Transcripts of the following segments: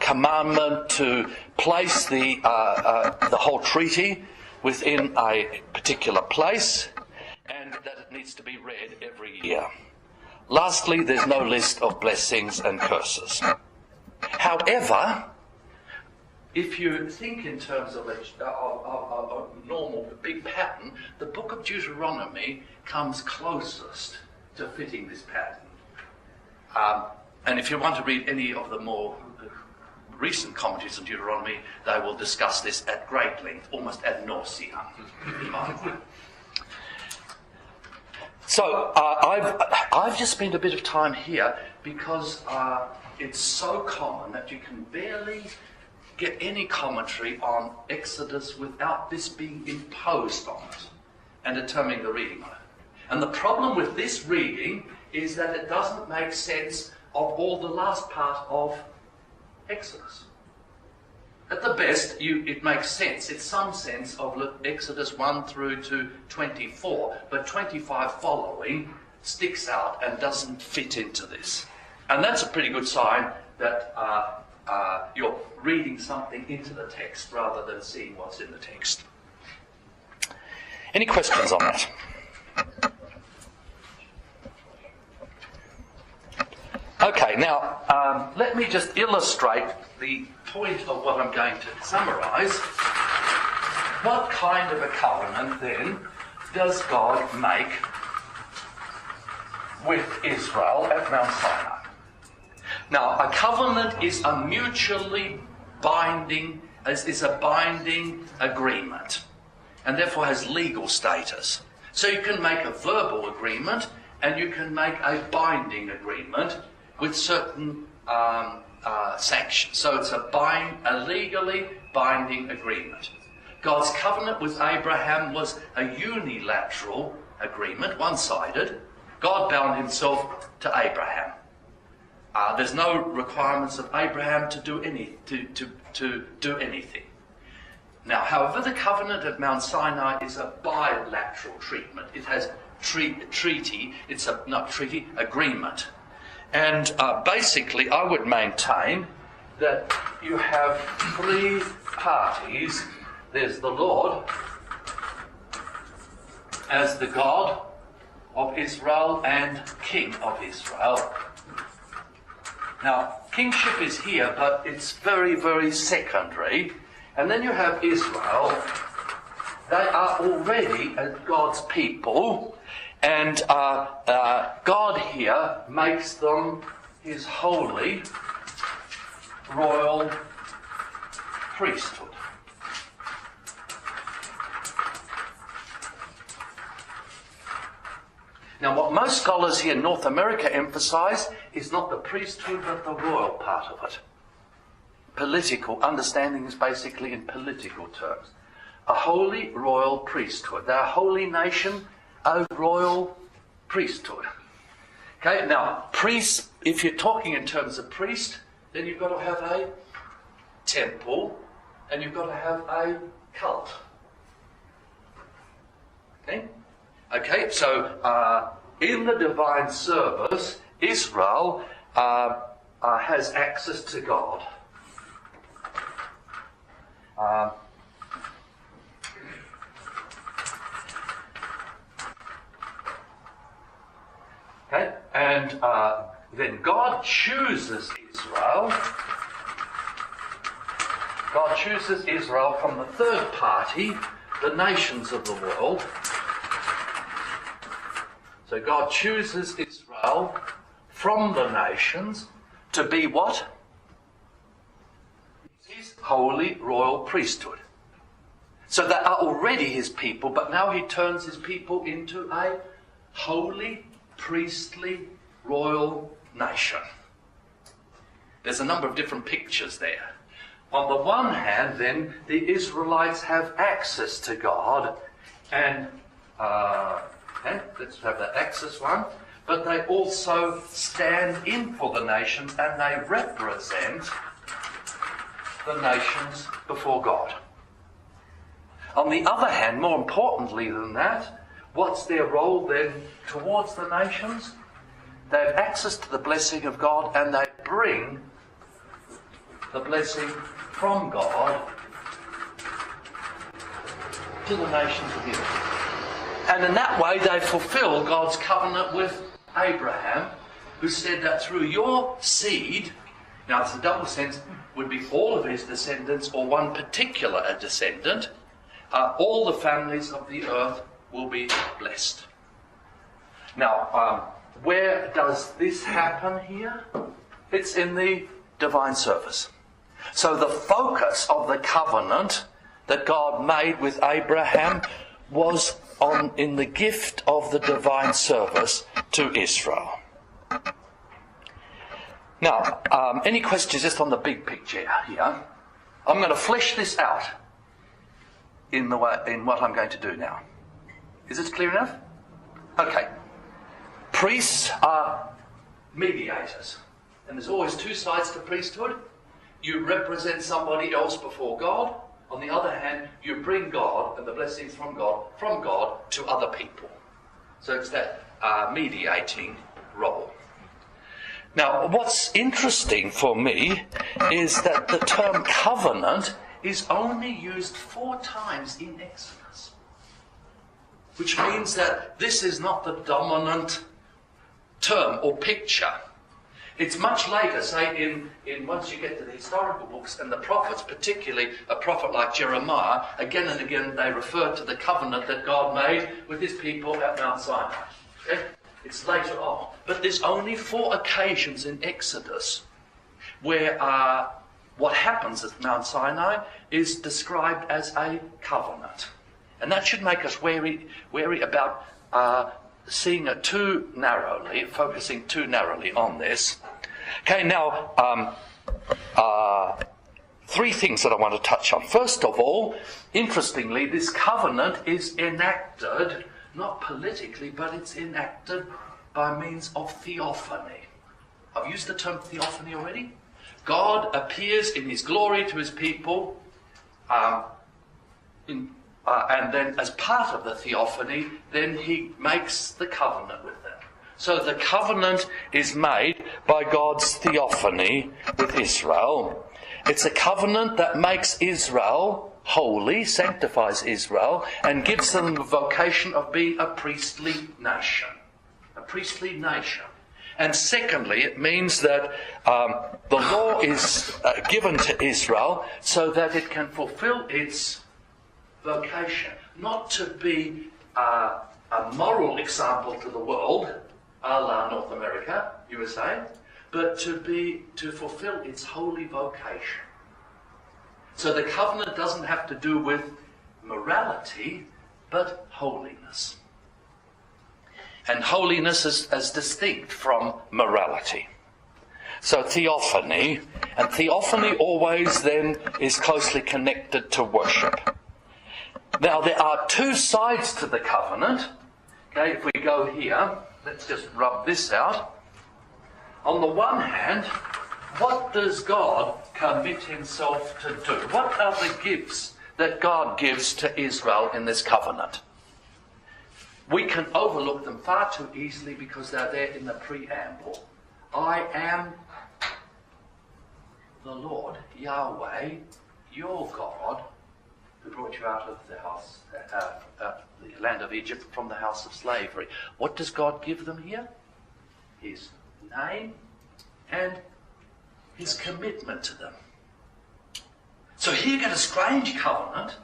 commandment to place the whole treaty within a particular place, and that it needs to be read every year. Lastly, there's no list of blessings and curses. However, if you think in terms of a normal big pattern, the book of Deuteronomy comes closest to fitting this pattern. And if you want to read any of the more recent commentaries on Deuteronomy, they will discuss this at great length, almost ad nauseam. So I've just spent a bit of time here because it's so common that you can barely get any commentary on Exodus without this being imposed on it and determining the reading of it. And the problem with this reading is that it doesn't make sense of all the last part of Exodus. At the best, it makes sense. It's some sense of Exodus 1 through to 24, but 25 following sticks out and doesn't fit into this. And that's a pretty good sign that you're reading something into the text rather than seeing what's in the text. Any questions on that? Okay, now let me just illustrate the point of what I'm going to summarise. What kind of a covenant, then, does God make with Israel at Mount Sinai? Now, a covenant is a mutually binding, is a binding agreement, and therefore has legal status. So you can make a verbal agreement, and you can make a binding agreement with certain sanctions. So it's a legally binding agreement. God's covenant with Abraham was a unilateral agreement, one-sided. God bound himself to Abraham. There's no requirements of Abraham to do anything. Now, however, the covenant at Mount Sinai is a bilateral treatment. It has agreement. And basically, I would maintain that you have three parties. There's the Lord as the God of Israel and King of Israel. Now, kingship is here, but it's very, very secondary. And then you have Israel. They are already God's people. And God here makes them his holy royal priesthood. Now, what most scholars here in North America emphasise is not the priesthood, but the royal part of it. Political understanding is basically in political terms. A holy royal priesthood. They're a holy nation, a royal priesthood. Okay, now, priests, if you're talking in terms of priest, then you've got to have a temple and you've got to have a cult. Okay, so in the divine service, Israel has access to God. Okay, and then God chooses Israel. God chooses Israel from the third party, the nations of the world. So God chooses Israel from the nations to be what? His holy royal priesthood. So they are already his people, but now he turns his people into a holy, priestly, royal nation. There's a number of different pictures there. On the one hand, then, the Israelites have access to God, and let's have that access one, but they also stand in for the nations and they represent the nations before God. On the other hand, more importantly than that, what's their role then towards the nations? They have access to the blessing of God and they bring the blessing from God to the nations of the earth. And in that way they fulfill God's covenant with Abraham, who said that through your seed, now it's a double sense, would be all of his descendants or one particular descendant, all the families of the earth will be blessed. Now, where does this happen here? It's in the divine service. So the focus of the covenant that God made with Abraham was in the gift of the divine service to Israel. Now, any questions just on the big picture here? I'm going to flesh this out in what I'm going to do now. Is this clear enough? Okay. Priests are mediators. And there's always two sides to priesthood. You represent somebody else before God. On the other hand, you bring God and the blessings from God to other people. So it's that mediating role. Now, what's interesting for me is that the term covenant is only used 4 times in Exodus. Which means that this is not the dominant term or picture. It's much later, say in once you get to the historical books and the prophets, particularly a prophet like Jeremiah, again and again they refer to the covenant that God made with his people at Mount Zion. Okay? It's later on. But there's only 4 occasions in Exodus where what happens at Mount Sinai is described as a covenant. And that should make us wary about seeing it too narrowly, focusing too narrowly on this. Okay, now, 3 things that I want to touch on. First of all, interestingly, this covenant is enacted, not politically, but it's enacted by means of theophany. I've used the term theophany already. God appears in his glory to his people, and then as part of the theophany, then he makes the covenant with them. So the covenant is made by God's theophany with Israel. It's a covenant that makes Israel holy, sanctifies Israel, and gives them the vocation of being a priestly nation. A priestly nation. And secondly, it means that the law is given to Israel so that it can fulfill its vocation, not to be a moral example to the world, a la North America, USA, but to fulfill its holy vocation. So the covenant doesn't have to do with morality, but holiness. And holiness is as distinct from morality. So theophany, and theophany always then is closely connected to worship. Now there are 2 sides to the covenant. Okay, if we go here, let's just rub this out. On the one hand, what does God commit himself to do? What are the gifts that God gives to Israel in this covenant? We can overlook them far too easily because they're there in the preamble. I am the Lord, Yahweh, your God, who brought you out of the land of Egypt from the house of slavery. What does God give them here? His name and his commitment to them. So here you get a strange covenant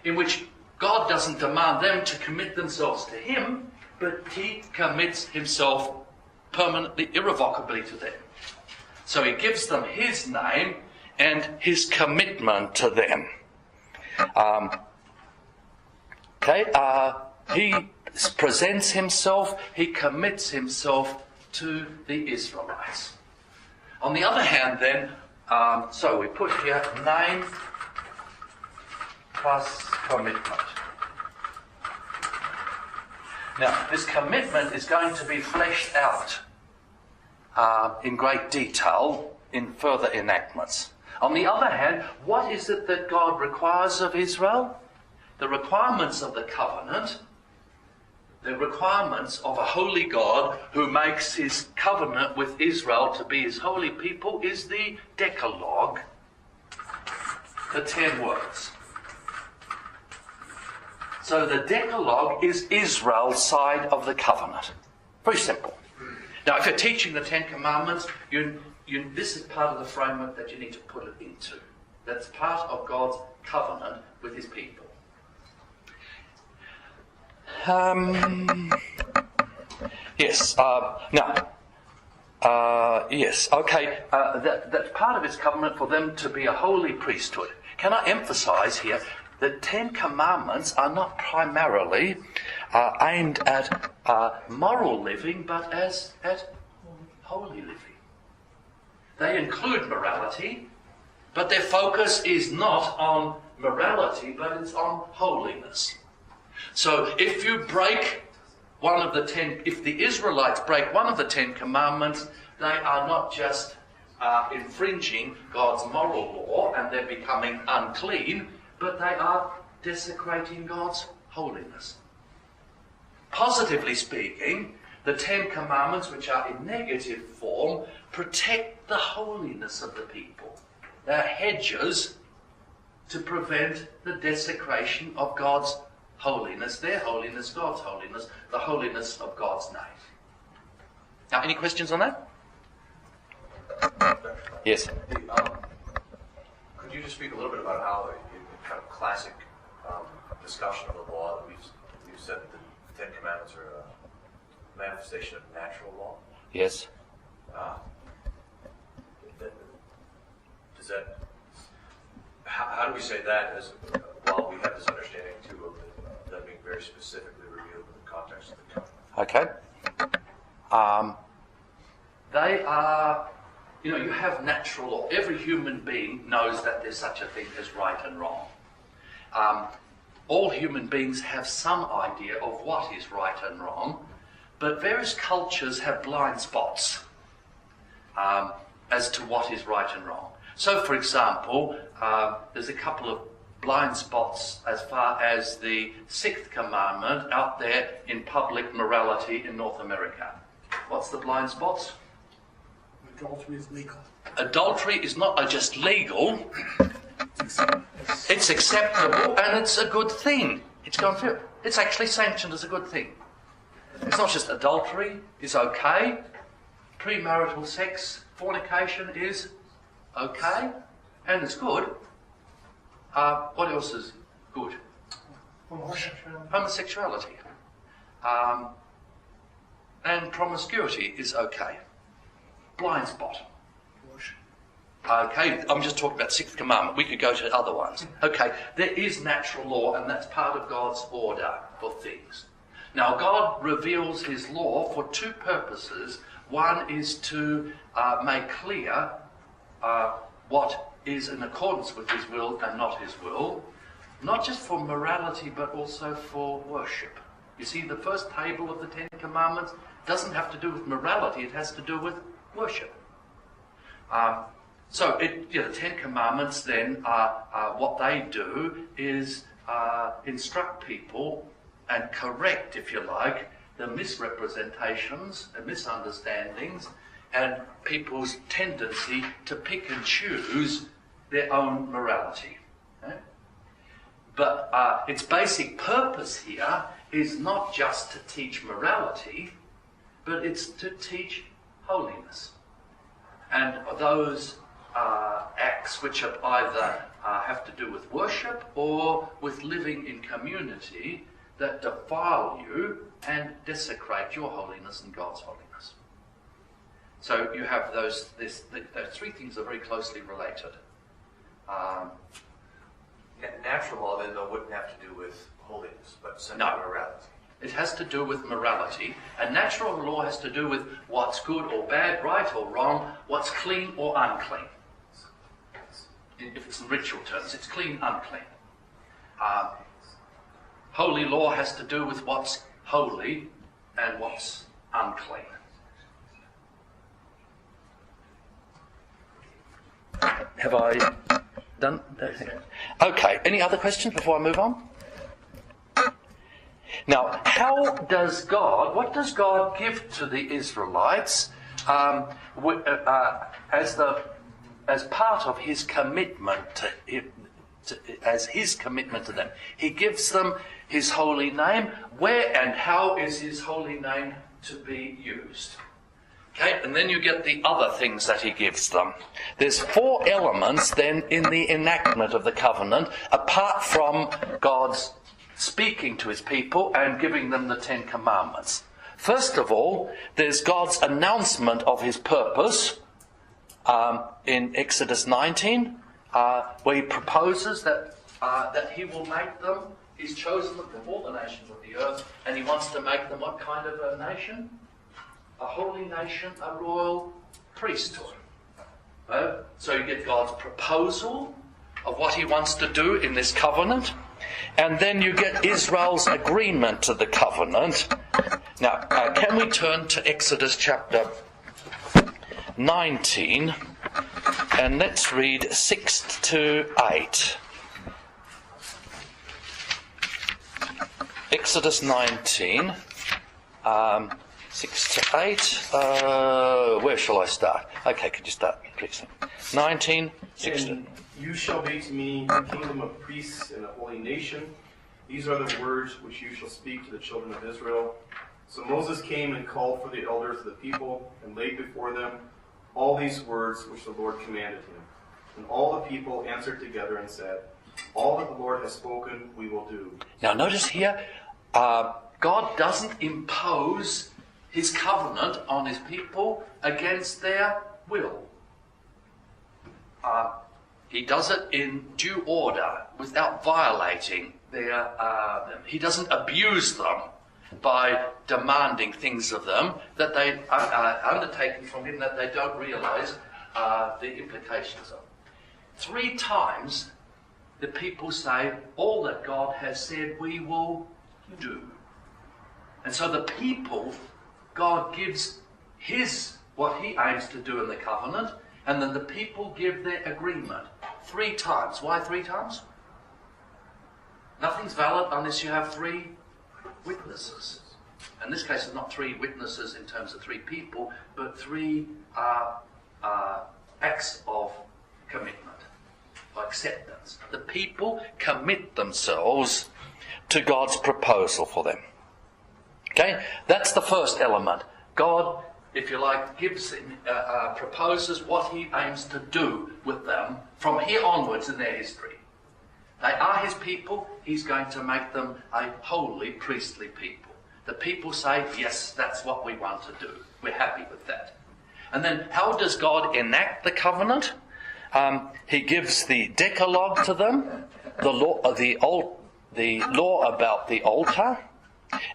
in which God doesn't demand them to commit themselves to him, but he commits himself permanently, irrevocably to them. So he gives them his name and his commitment to them. He presents himself, he commits himself to the Israelites. On the other hand then, so we put here name plus commitment. Now, this commitment is going to be fleshed out in great detail in further enactments. On the other hand, what is it that God requires of Israel? The requirements of the covenant, the requirements of a holy God who makes his covenant with Israel to be his holy people is the Decalogue, the 10 words. So the Decalogue is Israel's side of the covenant. Very simple. Now, if you're teaching the 10 Commandments, this is part of the framework that you need to put it into. That's part of God's covenant with his people. Yes. Yes. Okay. That's part of his covenant for them to be a holy priesthood. Can I emphasise here that 10 Commandments are not primarily aimed at moral living, but at holy living. They include morality, but their focus is not on morality, but it's on holiness. So if you break one of the 10, if the Israelites break one of the 10 Commandments, they are not just infringing God's moral law and they're becoming unclean, but they are desecrating God's holiness. Positively speaking, the 10 Commandments, which are in negative form, protect the holiness of the people. They're hedges to prevent the desecration of God's holiness, their holiness, God's holiness, the holiness of God's name. Now, any questions on that? Yes. Could you just speak a little bit about how, in kind of classic discussion of the law, we've said that the 10 Commandments are a manifestation of natural law? Yes. Does that? How do we say that? As while we have this understanding too of them being very specifically revealed in the context of the covenant? Okay. They are. You know, you have natural law. Every human being knows that there's such a thing as right and wrong. All human beings have some idea of what is right and wrong, but various cultures have blind spots as to what is right and wrong. So, for example, there's a couple of blind spots as far as the 6th commandment out there in public morality in North America. What's the blind spots? Adultery is legal. Adultery is not just legal, it's acceptable and it's a good thing. It's actually sanctioned as a good thing. It's not just adultery is okay, premarital sex, fornication is okay, and it's good. What else is good? Homosexuality. And promiscuity is okay. Blind spot. Okay, I'm just talking about 6th commandment. We could go to other ones. Okay, there is natural law, and that's part of God's order for things. Now, God reveals his law for two purposes. One is to make clear what is in accordance with his will and not his will, not just for morality, but also for worship. You see, the first table of the 10 Commandments doesn't have to do with morality, it has to do with worship. So the 10 Commandments then, what they do is instruct people and correct, if you like, the misrepresentations and misunderstandings and people's tendency to pick and choose their own morality. Okay? But its basic purpose here is not just to teach morality, but it's to teach holiness. And those acts which are either have to do with worship or with living in community that defile you and desecrate your holiness and God's holiness. So you have those three things are very closely related. Natural law then though wouldn't have to do with holiness, but simply morality. It has to do with morality, and natural law has to do with what's good or bad, right or wrong, what's clean or unclean. If it's in ritual terms, it's clean, unclean. Holy law has to do with what's holy and what's unclean. Have I done that? Okay, any other questions before I move on? Now, what does God give to the Israelites as part of his commitment as his commitment to them. He gives them his holy name. Where and how is his holy name to be used? Okay, and then you get the other things that he gives them. There's 4 elements then in the enactment of the covenant, apart from God's speaking to his people and giving them the 10 commandments. First of all, there's God's announcement of his purpose in Exodus 19, where he proposes that he will make them, he's chosen them from all the nations of the earth, and he wants to make them what kind of a nation? A holy nation, a royal priesthood. So you get God's proposal of what he wants to do in this covenant, and then you get Israel's agreement to the covenant. Now, can we turn to Exodus chapter 19, and let's read 6 to 8. Exodus 19, 6 to 8. Where shall I start? Okay, could you start, please? 19, 6 to 8. You shall be to me a kingdom of priests and a holy nation. These are the words which you shall speak to the children of Israel. So Moses came and called for the elders of the people and laid before them all these words which the Lord commanded him. And all the people answered together and said, all that the Lord has spoken we will do. Now notice here, God doesn't impose his covenant on his people against their will. He does it in due order, without violating their. He doesn't abuse them by demanding things of them that they are undertaken from him that they don't realise the implications of. 3 times the people say, all that God has said we will do. And so the people, God gives what he aims to do in the covenant, and then the people give their agreement 3 times. Why 3 times? Nothing's valid unless you have 3 witnesses. In this case, it's not 3 witnesses in terms of 3 people, but 3 acts of commitment, of acceptance. The people commit themselves to God's proposal for them. Okay, that's the first element. God, if you like, proposes what he aims to do with them from here onwards in their history. They are his people. He's going to make them a holy, priestly people. The people say, yes, that's what we want to do. We're happy with that. And then how does God enact the covenant? He gives the Decalogue to them, the law about the altar,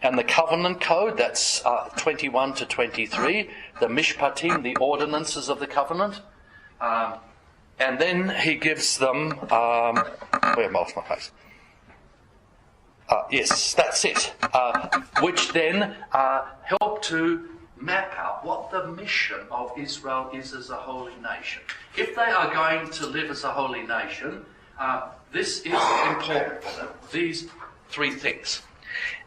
and the covenant code, that's 21 to 23, the mishpatim, the ordinances of the covenant. And then he gives them, where am I off my face? Yes, that's it. Which then help to map out what the mission of Israel is as a holy nation. If they are going to live as a holy nation, this is important for them, these 3 things.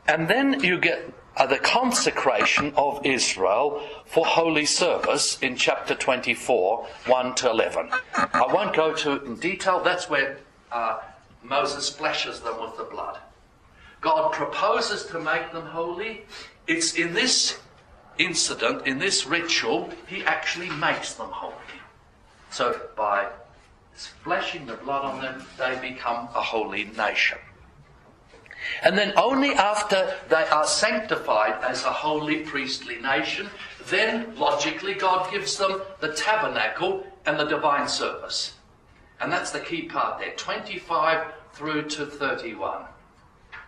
And then you get the consecration of Israel for holy service in chapter 24, 1 to 11. I won't go to it in detail. That's where Moses splashes them with the blood. God proposes to make them holy. It's in this incident, in this ritual, he actually makes them holy. So by splashing the blood on them, they become a holy nation. And then only after they are sanctified as a holy priestly nation, then logically God gives them the tabernacle and the divine service. And that's the key part there, 25 through to 31.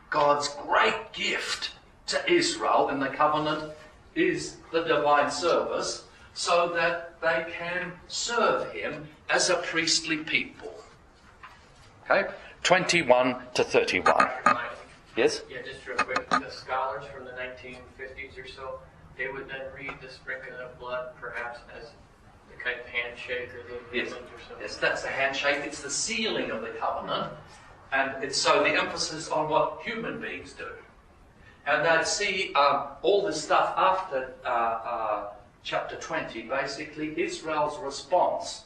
God's great gift to Israel in the covenant is the divine service, so that they can serve him as a priestly people. Okay? 21 to 31. Yes? Yeah, just real quick. The scholars from the 1950s or so, they would then read the sprinkling of blood perhaps as the kind of handshake or the agreement or something. Yes, that's the handshake. It's the sealing of the covenant. And it's so the emphasis on what human beings do. And they'd see all this stuff after chapter 20, basically Israel's response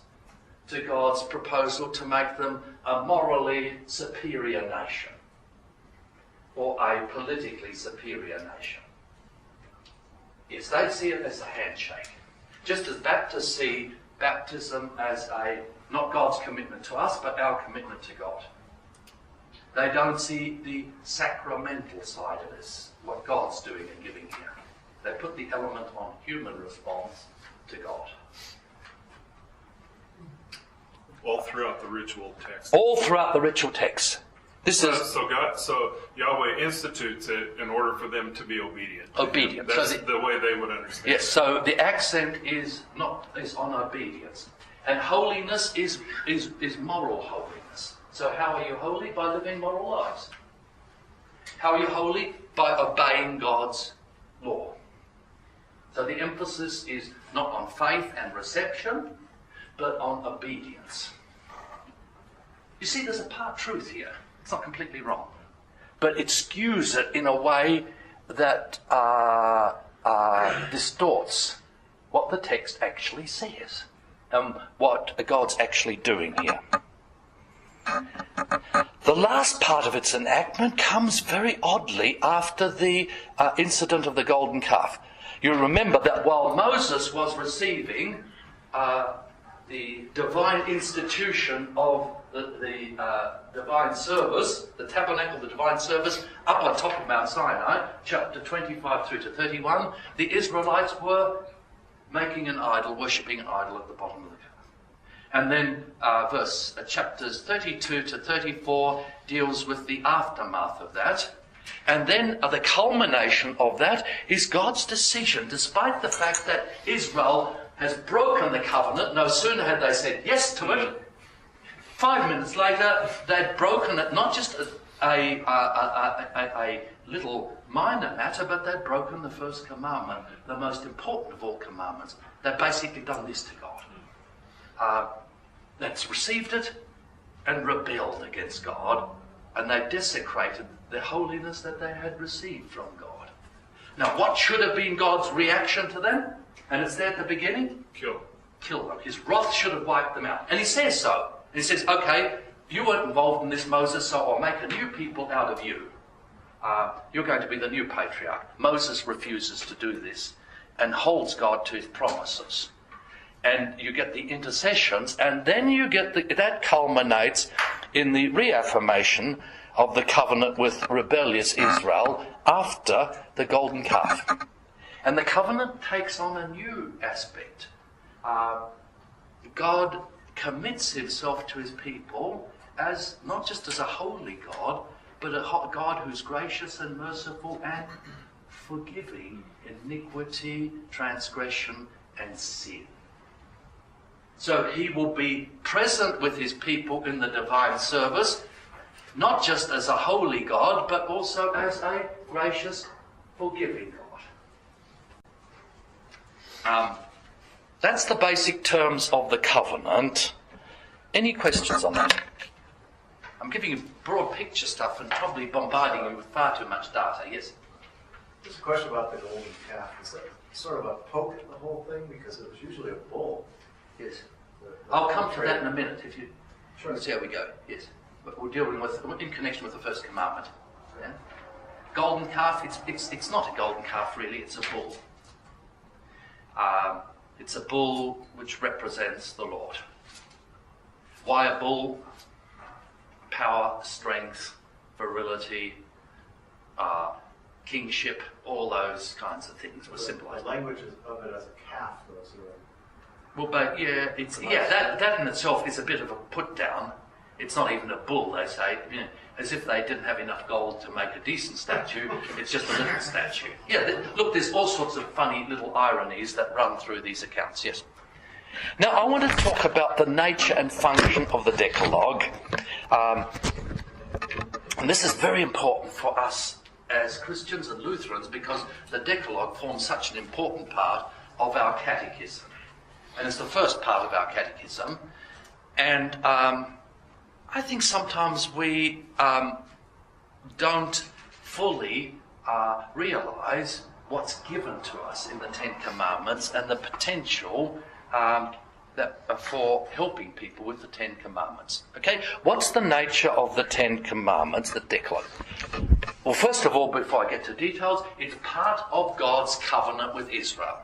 to God's proposal to make them a morally superior nation or a politically superior nation. Yes, they see it as a handshake. Just as Baptists see baptism as not God's commitment to us, but our commitment to God. They don't see the sacramental side of this, what God's doing and giving here. They put the element on human response to God. All throughout the ritual text. All throughout the ritual text. So Yahweh institutes it in order for them to be obedient. Obedient. That's the way they would understand. Yes. So the accent is on obedience, and holiness is moral holiness. So how are you holy? By living moral lives. How are you holy? By obeying God's law. So the emphasis is not on faith and reception, but on obedience. You see, there's a part truth here. It's not completely wrong. But it skews it in a way that distorts what the text actually says and what God's actually doing here. The last part of its enactment comes very oddly after the incident of the golden calf. You remember that while Moses was receiving the divine institution of the divine service, the tabernacle, the divine service, up on top of Mount Sinai, chapter 25 through to 31, the Israelites were making an idol, worshipping an idol at the bottom of the cave. And then chapters 32 to 34 deals with the aftermath of that. And then the culmination of that is God's decision, despite the fact that Israel has broken the covenant. No sooner had they said yes to it, 5 minutes later they'd broken it, not just a little minor matter, but they'd broken the first commandment, the most important of all commandments. They'd basically done this to God. They'd received it and rebelled against God, and they desecrated the holiness that they had received from God. Now, what should have been God's reaction to them? And it's there at the beginning. Kill them. His wrath should have wiped them out. And he says so. He says, okay, you weren't involved in this, Moses, so I'll make a new people out of you. You're going to be the new patriarch. Moses refuses to do this and holds God to his promises. And you get the intercessions, and then you get that culminates in the reaffirmation of the covenant with rebellious Israel after the golden calf. And the covenant takes on a new aspect. God commits himself to his people as not just as a holy God, but a God who's gracious and merciful and forgiving iniquity, transgression, and sin. So he will be present with his people in the divine service, not just as a holy God, but also as a gracious, forgiving God. That's the basic terms of the covenant. Any questions on that? I'm giving you broad picture stuff and probably bombarding you with far too much data. Yes? Just a question about the golden calf. Is that sort of a poke in the whole thing? Because it was usually a bull. Yes. I'll come to that in a minute if you Sure. see how we go. Yes. But we're dealing with, in connection with the first commandment. Yeah? Golden calf, it's not a golden calf really, it's a bull. It's a bull which represents the Lord. Why a bull? Power, strength, virility, kingship, all those kinds of things were symbolized. The language of it as a calf, though, so Well, but that in itself is a bit of a put down. It's not even a bull, they say, as if they didn't have enough gold to make a decent statue. It's just a little statue. Yeah, look, there's all sorts of funny little ironies that run through these accounts, yes. Now, I want to talk about the nature and function of the Decalogue. And this is very important for us as Christians and Lutherans because the Decalogue forms such an important part of our catechism. And it's the first part of our catechism. And I think sometimes we don't fully realise what's given to us in the Ten Commandments and the potential for helping people with the Ten Commandments. Okay, what's the nature of the Ten Commandments, the Decalogue? Well, first of all, before I get to details, it's part of God's covenant with Israel.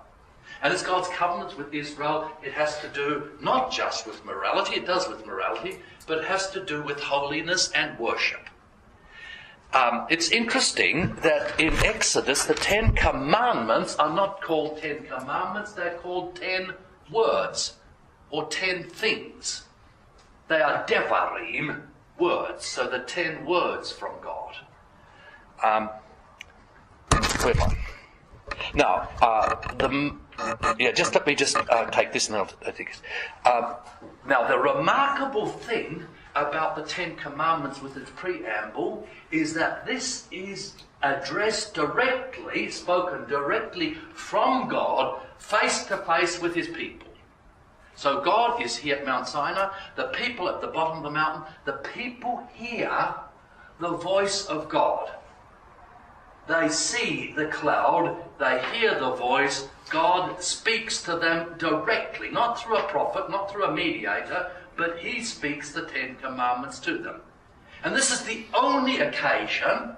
And as God's covenant with Israel, it has to do not just with morality, it does with morality, but it has to do with holiness and worship. It's interesting that in Exodus, the 10 Commandments are not called 10 Commandments, they're called 10 words, or 10 things. They are devarim, words, so the 10 words from God. Where am I? Now, just let me take this and I'll take this. Now, the remarkable thing about the Ten Commandments with its preamble is that this is addressed directly, spoken directly from God, face to face with his people. So God is here at Mount Sinai, the people at the bottom of the mountain, the people hear the voice of God. They see the cloud, they hear the voice, God speaks to them directly, not through a prophet, not through a mediator, but he speaks the Ten Commandments to them. And this is the only occasion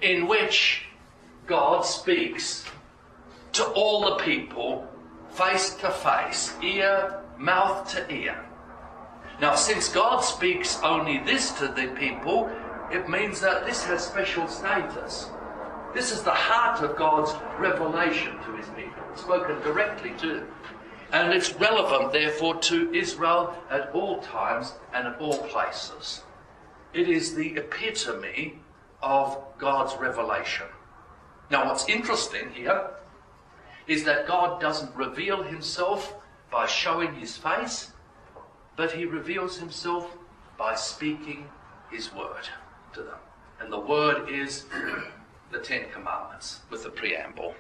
in which God speaks to all the people face to face, ear, mouth to ear. Now, since God speaks only this to the people, it means that this has special status. This is the heart of God's revelation to his people, spoken directly to them. And it's relevant, therefore, to Israel at all times and at all places. It is the epitome of God's revelation. Now, what's interesting here is that God doesn't reveal himself by showing his face, but he reveals himself by speaking his word to them. And the word is the Ten Commandments with the preamble.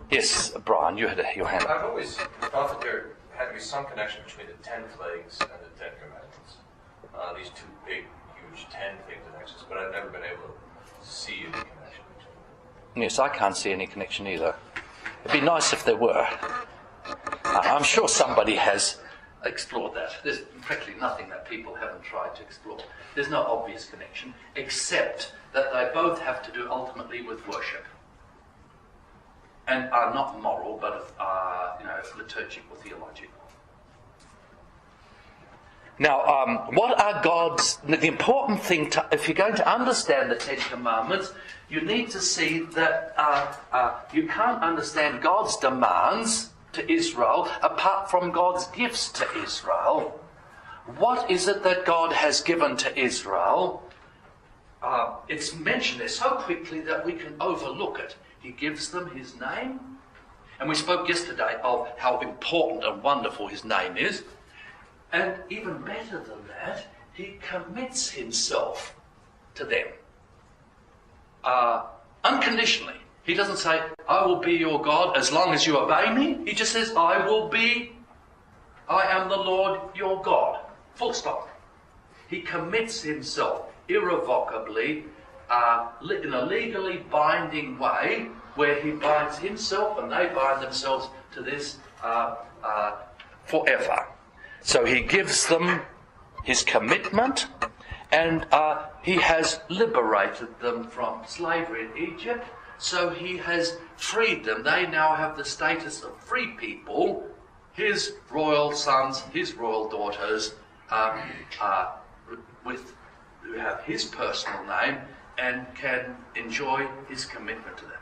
Yes, Brian, you had your hand up. I've always thought that there had to be some connection between the 10 plagues and the 10 Commandments. These two big, huge 10 things in Exodus, but I've never been able to see any connection between them. Yes, I can't see any connection either. It'd be nice if there were. I'm sure somebody has explored that. There's practically nothing that people haven't tried to explore. There's no obvious connection, except that they both have to do ultimately with worship. And are not moral, but liturgical, theological. Now, what are the important thing, if you're going to understand the Ten Commandments, you need to see that you can't understand God's demands to Israel apart from God's gifts to Israel. What is it that God has given to Israel? It's mentioned there so quickly that we can overlook it. He gives them his name. And we spoke yesterday of how important and wonderful his name is. And even better than that, he commits himself to them. Unconditionally. He doesn't say, I will be your God as long as you obey me. He just says, I am the Lord your God. Full stop. He commits himself irrevocably in a legally binding way, where he binds himself and they bind themselves to this forever. So he gives them his commitment, and he has liberated them from slavery in Egypt, so he has freed them. They now have the status of free people, his royal sons, his royal daughters, who have his personal name and can enjoy his commitment to them.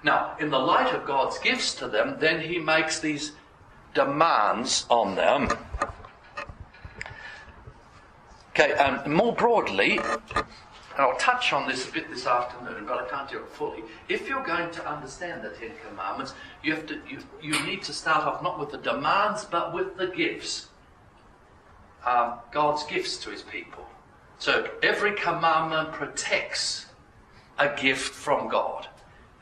Now, in the light of God's gifts to them, then he makes these demands on them. Okay, and more broadly, and I'll touch on this a bit this afternoon, but I can't do it fully. If you're going to understand the Ten Commandments, you need to start off not with the demands, but with the gifts. God's gifts to his people. So every commandment protects a gift from God.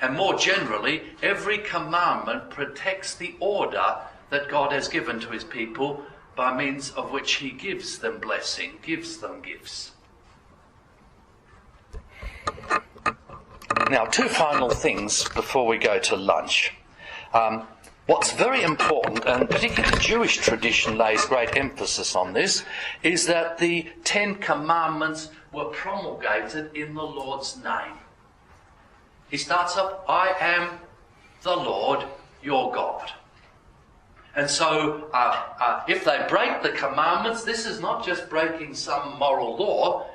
And more generally, every commandment protects the order that God has given to his people, by means of which he gives them blessing, gives them gifts. Now, two final things before we go to lunch. What's very important, and particularly Jewish tradition lays great emphasis on this, is that the 10 Commandments were promulgated in the Lord's name. He starts off, I am the Lord your God. And so if they break the commandments, this is not just breaking some moral law.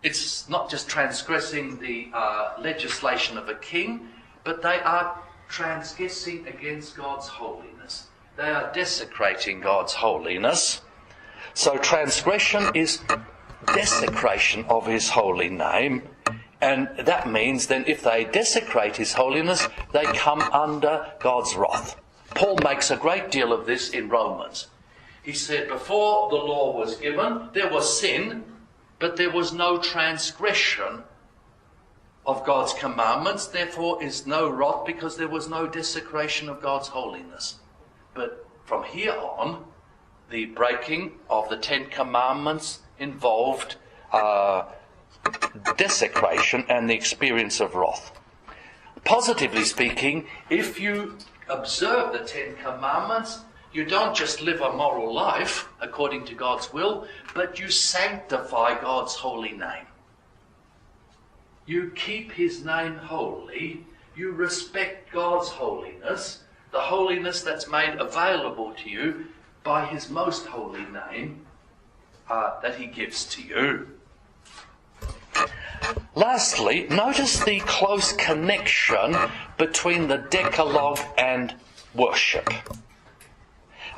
It's not just transgressing the legislation of a king, but they are transgressing against God's holiness. They are desecrating God's holiness. So transgression is desecration of his holy name. And that means then if they desecrate his holiness, they come under God's wrath. Paul makes a great deal of this in Romans. He said before the law was given, there was sin, but there was no transgression of God's commandments. Therefore is no wrath because there was no desecration of God's holiness. But from here on, the breaking of the 10 Commandments involved desecration and the experience of wrath. Positively speaking, if you observe the 10 Commandments, you don't just live a moral life according to God's will, but you sanctify God's holy name. You keep his name holy. You respect God's holiness, the holiness that's made available to you by his most holy name that he gives to you. Lastly, notice the close connection between the Decalogue and worship.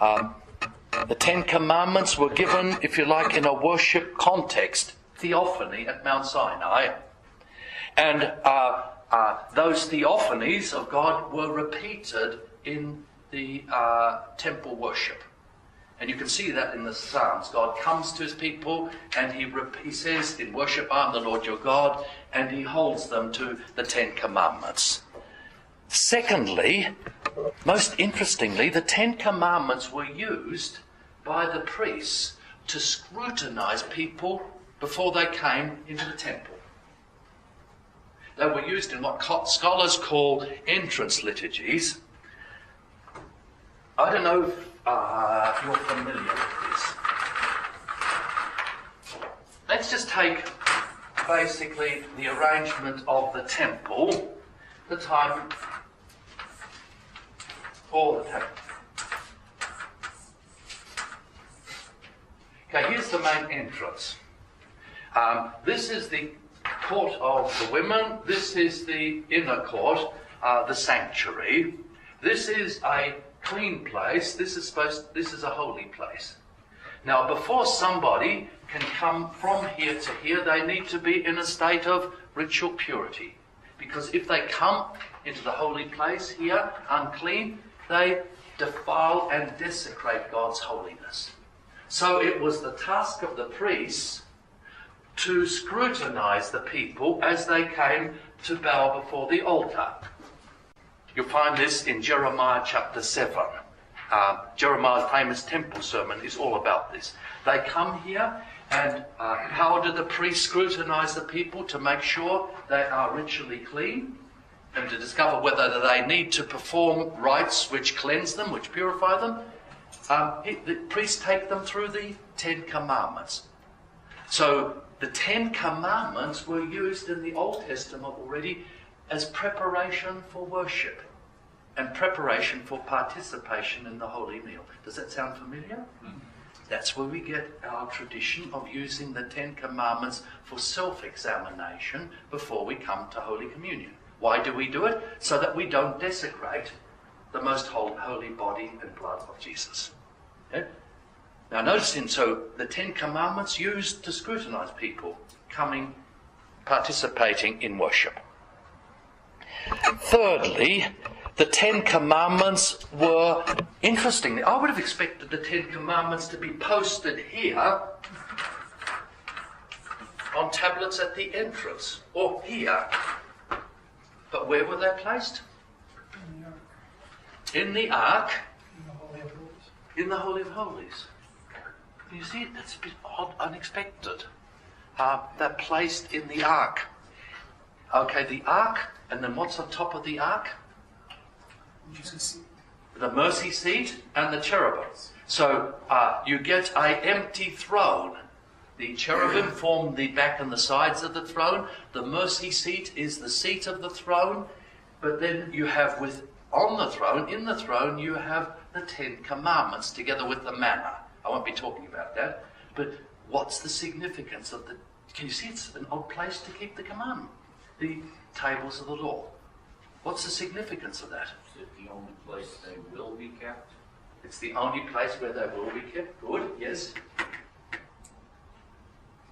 The 10 Commandments were given, if you like, in a worship context, theophany at Mount Sinai. And those theophanies of God were repeated in the temple worship. And you can see that in the Psalms. God comes to his people and he says in worship, I am the Lord your God, and he holds them to the 10 Commandments. Secondly, most interestingly, the 10 Commandments were used by the priests to scrutinize people before they came into the temple. They were used in what scholars call entrance liturgies. I don't know if you're familiar with this. Let's just take basically the arrangement of the temple, the time for the temple. Okay, here's the main entrance. This is the court of the women. This is the inner court, the sanctuary. This is a clean place. This is a holy place. Now, before somebody can come from here to here, they need to be in a state of ritual purity. Because if they come into the holy place here unclean, they defile and desecrate God's holiness. So it was the task of the priests to scrutinize the people as they came to bow before the altar. You'll find this in Jeremiah chapter 7. Jeremiah's famous temple sermon is all about this. They come here, and how do the priests scrutinize the people to make sure they are ritually clean and to discover whether they need to perform rites which cleanse them, which purify them? The priests take them through the 10 Commandments. So the 10 Commandments were used in the Old Testament already as preparation for worship and preparation for participation in the holy meal. Does that sound familiar? That's where we get our tradition of using the 10 Commandments for self-examination before we come to Holy Communion. Why do we do it? So that we don't desecrate the most holy body and blood of Jesus. Okay? Now notice so the 10 Commandments used to scrutinize people coming, participating in worship. Thirdly, the 10 Commandments were, interestingly, I would have expected the 10 Commandments to be posted here on tablets at the entrance, or here. But where were they placed? In the ark. In the Holy of Holies. You see, that's a bit odd, unexpected. They're placed in the ark. Okay, the ark, and then what's on top of the ark? Jesus' seat. the mercy seat and the cherubim. So you get an empty throne. The cherubim form the back and the sides of the throne. The mercy seat is the seat of the throne. But then you have in the throne, you have the 10 Commandments together with the manna. I won't be talking about that. But what's the significance of the... Can you see it's an odd place to keep the commandment? The tables of the law. What's the significance of that? Is it the only place they will be kept? It's the only place where they will be kept. Good, yes.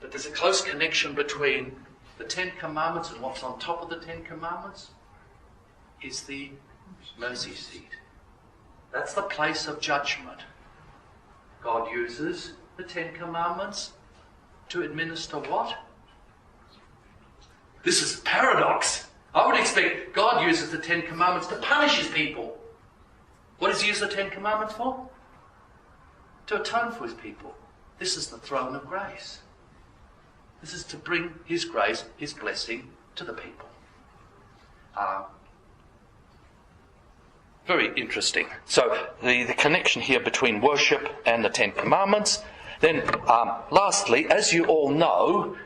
But there's a close connection between the 10 Commandments and what's on top of the 10 Commandments is the mercy seat. That's the place of judgment. God uses the 10 Commandments to administer what? This is paradox. I would expect God uses the 10 Commandments to punish his people. What does he use the 10 Commandments for? To atone for his people. This is the throne of grace. This is to bring his grace, his blessing to the people. Very interesting. So the connection here between worship and the 10 Commandments. Then lastly, as you all know,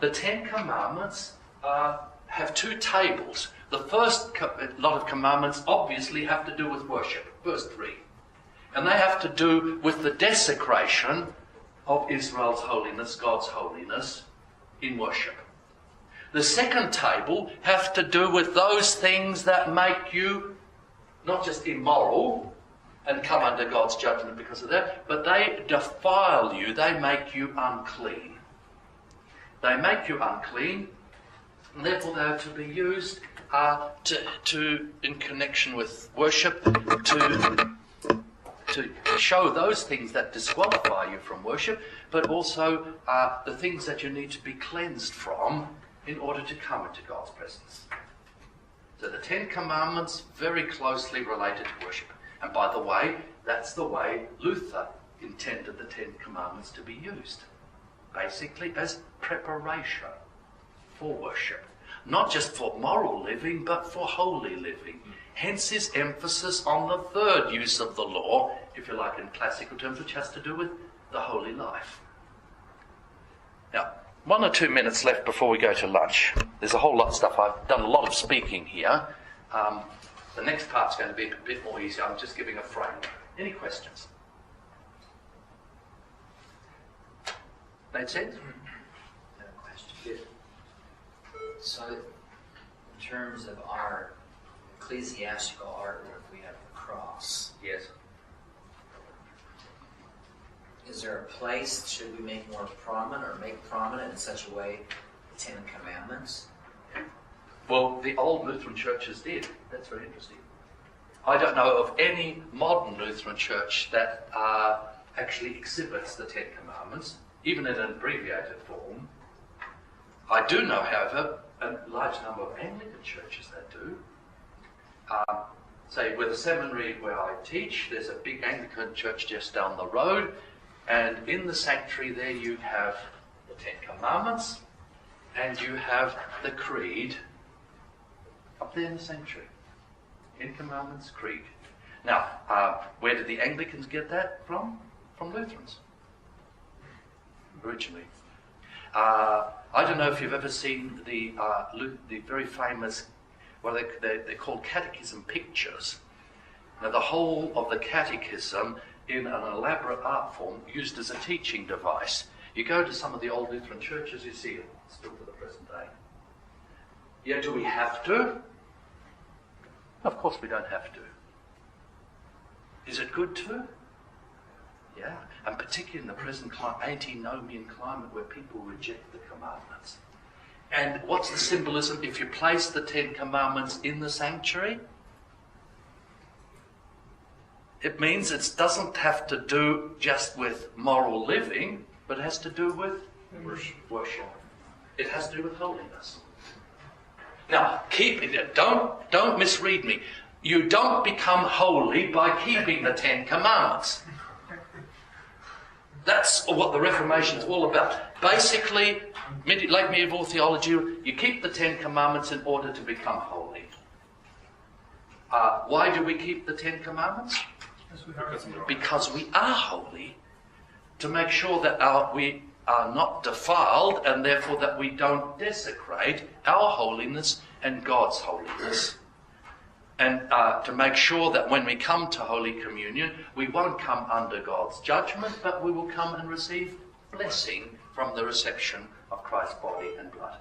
the 10 Commandments have 2 tables. The first lot of commandments obviously have to do with worship, verse 3. And they have to do with the desecration of Israel's holiness, God's holiness, in worship. The second table has to do with those things that make you not just immoral and come under God's judgment because of that, but they defile you, they make you unclean. They make you unclean, and therefore they are to be used in connection with worship to show those things that disqualify you from worship, but also the things that you need to be cleansed from in order to come into God's presence. So the 10 Commandments very closely related to worship. And by the way, that's the way Luther intended the 10 Commandments to be used. Basically as preparation for worship. Not just for moral living, but for holy living. Hence his emphasis on the third use of the law, if you like in classical terms, which has to do with the holy life. Now, 1 or 2 minutes left before we go to lunch. There's a whole lot of stuff. I've done a lot of speaking here. The next part's going to be a bit more easy. I'm just giving a framework. Any questions? Made sense? I have a question. Yes. So, in terms of our ecclesiastical artwork, we have the cross. Yes. Is there a place, should we make more prominent or make prominent in such a way the 10 Commandments? Well, the old Lutheran churches did. That's very interesting. I don't know of any modern Lutheran church that actually exhibits the 10 Commandments, even in an abbreviated form. I do know, however, a large number of Anglican churches that do. Say, with the seminary where I teach, there's a big Anglican church just down the road, and in the sanctuary there you have the 10 Commandments, and you have the Creed up there in the sanctuary. 10 Commandments, Creed. Now, where did the Anglicans get that from? From Lutherans, originally. I don't know if you've ever seen the very famous, well, they're called catechism pictures. Now, the whole of the catechism in an elaborate art form used as a teaching device. You go to some of the old Lutheran churches, you see it still to the present day. Yeah, do we have to? Of course we don't have to. Is it good to? Yeah, and particularly in the present antinomian climate where people reject the commandments. And what's the symbolism if you place the 10 Commandments in the sanctuary? It means it doesn't have to do just with moral living, but it has to do with worship. It has to do with holiness. Now, don't misread me. You don't become holy by keeping the 10 Commandments. That's what the Reformation is all about. Basically, late medieval theology, you keep the 10 Commandments in order to become holy. Why do we keep the Ten Commandments? Because we are holy, to make sure that we are not defiled, and therefore that we don't desecrate our holiness and God's holiness. And to make sure that when we come to Holy Communion, we won't come under God's judgment, but we will come and receive blessing from the reception of Christ's body and blood.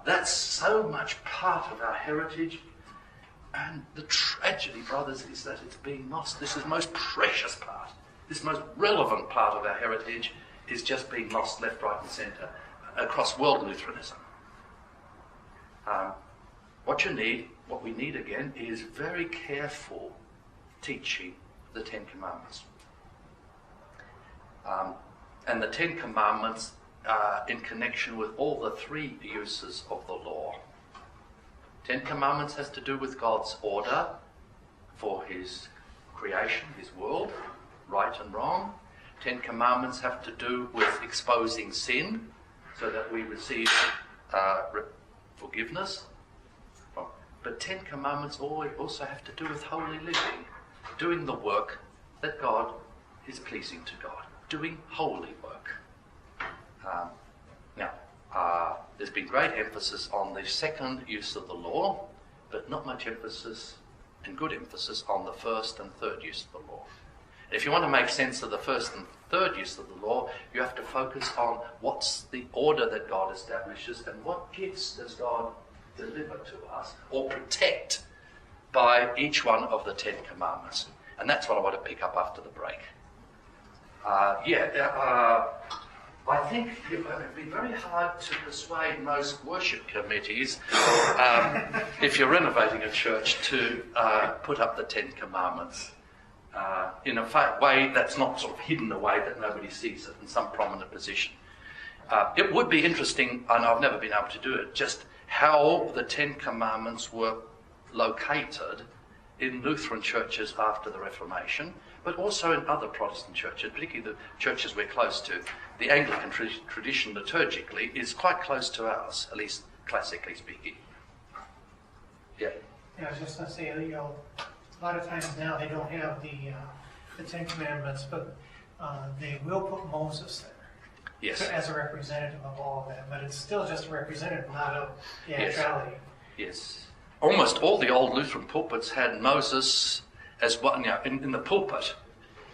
That's so much part of our heritage. And the tragedy, brothers, is that it's being lost. This is the most precious part. This most relevant part of our heritage is just being lost left, right and centre across world Lutheranism. What we need again is very careful teaching the Ten Commandments. And the Ten Commandments in connection with all the three uses of the law. Ten Commandments has to do with God's order for his creation, his world, right and wrong. Ten Commandments have to do with exposing sin so that we receive forgiveness. But Ten Commandments also have to do with holy living, doing the work that God is pleasing to God, doing holy work. There's been great emphasis on the second use of the law, but not much emphasis and good emphasis on the first and third use of the law. And if you want to make sense of the first and third use of the law, you have to focus on what's the order that God establishes and what gifts does God deliver to us or protect by each one of the Ten Commandments. And that's what I want to pick up after the break. I think it would be very hard to persuade most worship committees, if you're renovating a church, to put up the Ten Commandments in a way that's not sort of hidden away that nobody sees it in some prominent position. It would be interesting, and I've never been able to do it, just how the Ten Commandments were located in Lutheran churches after the Reformation, but also in other Protestant churches, particularly the churches we're close to. The Anglican tradition liturgically is quite close to ours, at least classically speaking. Yeah. Yeah, I was just going to say, a lot of times now they don't have the Ten Commandments, but they will put Moses there. Yes. As a representative of all of that, but it's still just a representative, not of the actuality. Yes. Almost all the old Lutheran pulpits had Moses as one. In the pulpit,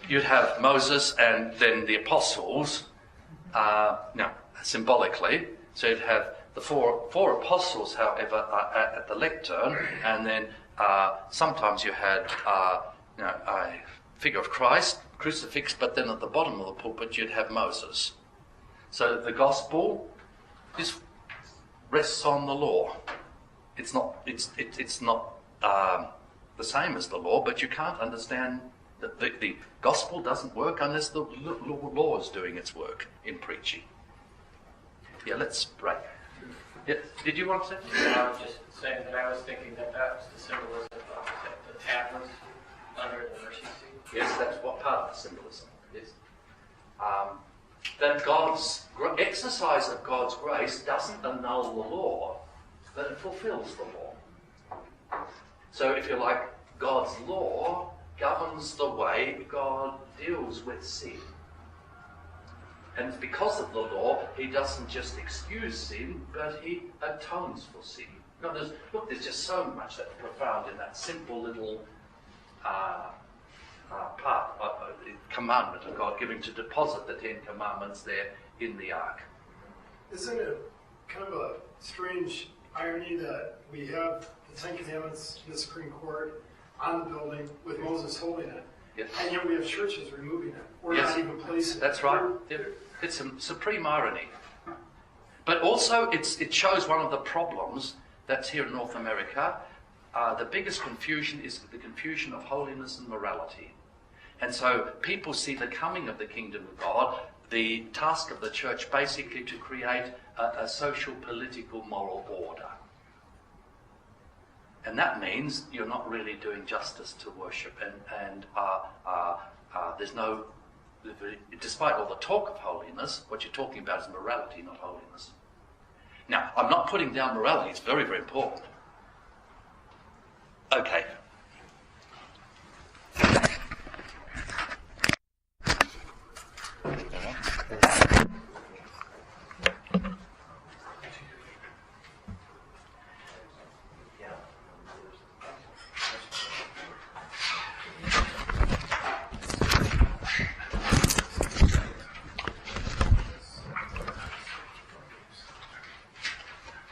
you'd have Moses and then the apostles. Symbolically, so you'd have the four apostles, however, at the lectern, and then sometimes you had a figure of Christ, crucifix, but then at the bottom of the pulpit you'd have Moses. So the gospel rests on the law. It's not the same as the law, but you can't understand that the gospel doesn't work unless the law is doing its work in preaching. Yeah, let's break. Yeah, did you want to say? I was just saying that I was thinking that was the symbolism of the tablets under the mercy seat. Yes, that's what part of the symbolism is. That God's exercise of God's grace doesn't annul the law, but it fulfills the law. So if you like, God's law governs the way God deals with sin. And because of the law, he doesn't just excuse sin, but he atones for sin. There's just so much that's profound in that simple little part of the commandment of God giving to deposit the Ten Commandments there in the ark. Isn't it kind of a strange irony that we have the Ten Commandments in the Supreme Court on the building with Moses holding it, yes, and yet we have churches removing it or yes, not even placing it? That's right. It's a supreme irony. But also it shows one of the problems that's here in North America. The biggest confusion is the confusion of holiness and morality. And so people see the coming of the kingdom of God, the task of the church, basically to create a social, political, moral order. And that means you're not really doing justice to worship. And there's no, despite all the talk of holiness, what you're talking about is morality, not holiness. Now, I'm not putting down morality. It's very, very important. Okay.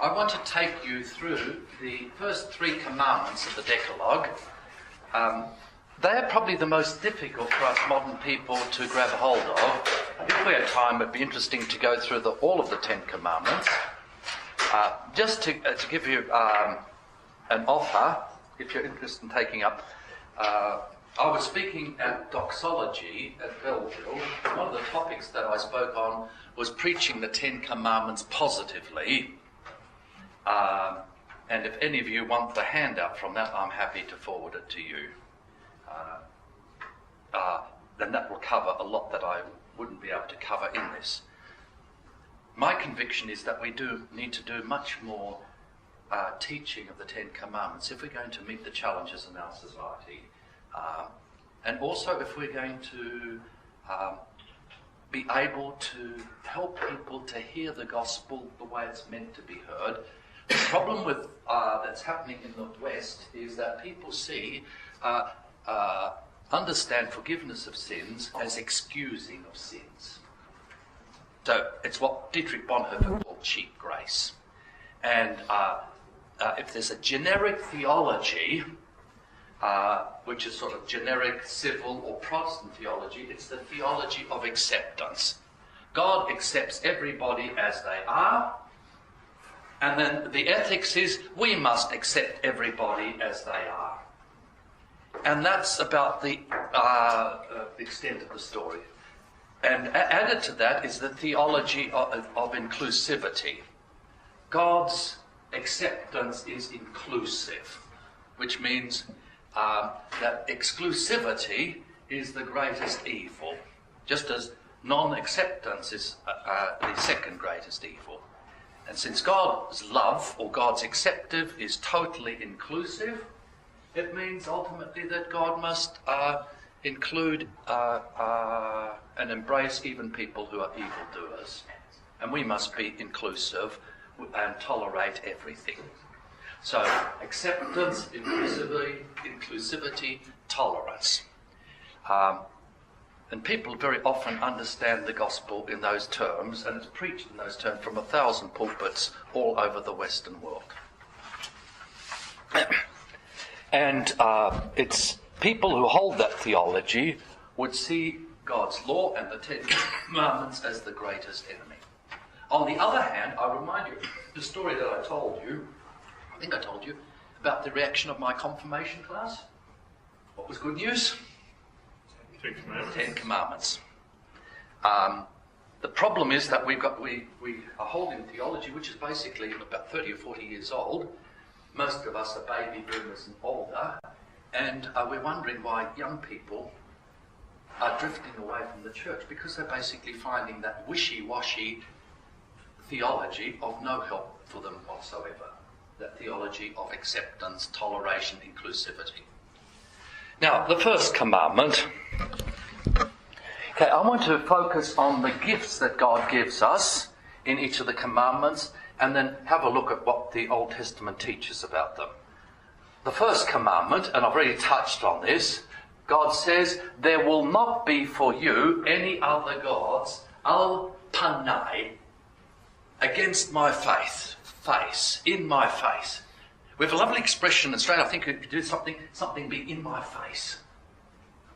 I want to take you through the first 3 commandments of the Decalogue. They are probably the most difficult for us modern people to grab hold of. If we had time, it'd be interesting to go through all of the 10 commandments. Just to give you an offer, if you're interested in taking up, I was speaking at Doxology at Belleville. One of the topics that I spoke on was preaching the 10 commandments positively. And if any of you want the handout from that, I'm happy to forward it to you. Then that will cover a lot that I wouldn't be able to cover in this. My conviction is that we do need to do much more teaching of the 10 commandments if we're going to meet the challenges in our society. And also if we're going to be able to help people to hear the gospel the way it's meant to be heard. The problem with that's happening in the West is that people understand forgiveness of sins as excusing of sins. So it's what Dietrich Bonhoeffer called cheap grace. And if there's a generic theology, which is sort of generic civil or Protestant theology, it's the theology of acceptance. God accepts everybody as they are. And then the ethics is we must accept everybody as they are. And that's about the extent of the story. And added to that is the theology of inclusivity. God's acceptance is inclusive, which means that exclusivity is the greatest evil, just as non-acceptance is the second greatest evil. And since God's love, or God's acceptive, is totally inclusive, it means ultimately that God must include and embrace even people who are evildoers. And we must be inclusive and tolerate everything. So, acceptance, inclusivity, tolerance. And people very often understand the gospel in those terms, and it's preached in those terms from 1,000 pulpits all over the Western world. And it's people who hold that theology would see God's law and the 10 Commandments as the greatest enemy. On the other hand, I remind you the story that I told you, I think I told you, about the reaction of my confirmation class. What was good news? 10 Commandments. The problem is that we are holding theology which is basically about 30 or 40 years old. Most of us are baby boomers and older, and we're wondering why young people are drifting away from the church, because they're basically finding that wishy-washy theology of no help for them whatsoever. That theology of acceptance, toleration, inclusivity. Now, the first commandment. Okay, I want to focus on the gifts that God gives us in each of the commandments, and then have a look at what the Old Testament teaches about them. The first commandment, and I've already touched on this, God says, there will not be for you any other gods, al panai, against my face, in my face. We have a lovely expression in Australia, I think if you do something be in my face.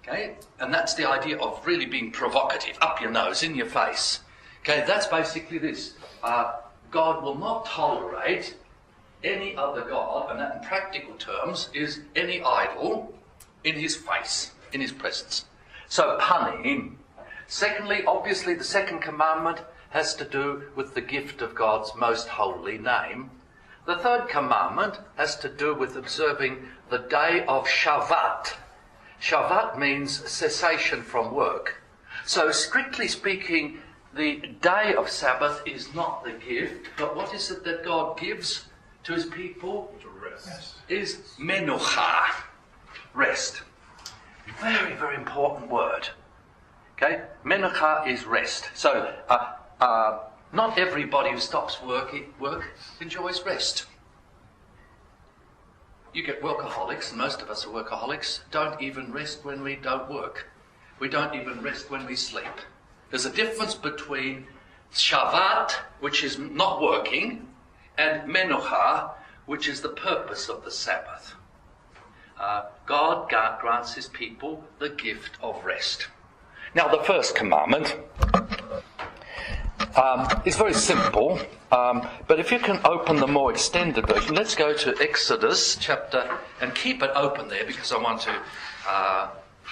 Okay? And that's the idea of really being provocative, up your nose, in your face. Okay, that's basically this. God will not tolerate any other god, and that in practical terms is any idol in his face, in his presence. So, panim. Secondly, obviously the second commandment has to do with the gift of God's most holy name. The third commandment has to do with observing the day of Shabbat. Shabbat means cessation from work. So, strictly speaking, the day of Sabbath is not the gift, but what is it that God gives? to his people To rest. is menucha, rest. Very, very important word. Okay? Menucha is rest. So, not everybody who stops work enjoys rest. You get workaholics, and most of us are workaholics, don't even rest when we don't work. We don't even rest when we sleep. There's a difference between Shabbat, which is not working, and Menucha, which is the purpose of the Sabbath. God grants his people the gift of rest. Now, the first commandment is very simple, but if you can open the more extended version, let's go to Exodus chapter, and keep it open there because I want to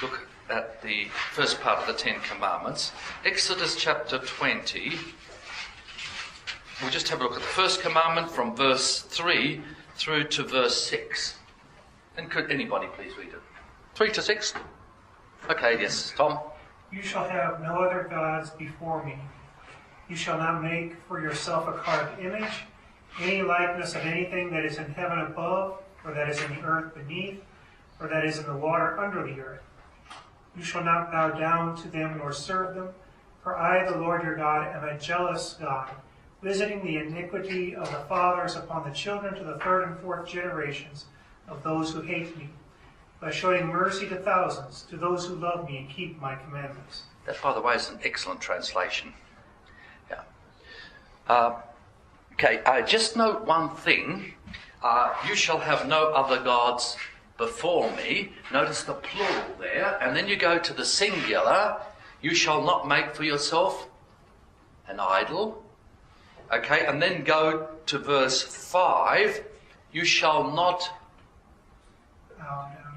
look at the first part of the Ten Commandments. Exodus chapter 20. We'll just have a look at the first commandment from verse 3 through to verse 6. And could anybody please read it? 3 to 6? Okay, yes, Tom. You shall have no other gods before me. You shall not make for yourself a carved image, any likeness of anything that is in heaven above, or that is in the earth beneath, or that is in the water under the earth. You shall not bow down to them nor serve them, for I, the Lord your God, am a jealous God, visiting the iniquity of the fathers upon the children to the third and fourth generations of those who hate me, by showing mercy to thousands, to those who love me and keep my commandments. That, by the way, is an excellent translation. Yeah. Just note one thing. You shall have no other gods before me. Notice the plural there. And then you go to the singular. You shall not make for yourself an idol. Okay, and then go to verse 5. You shall not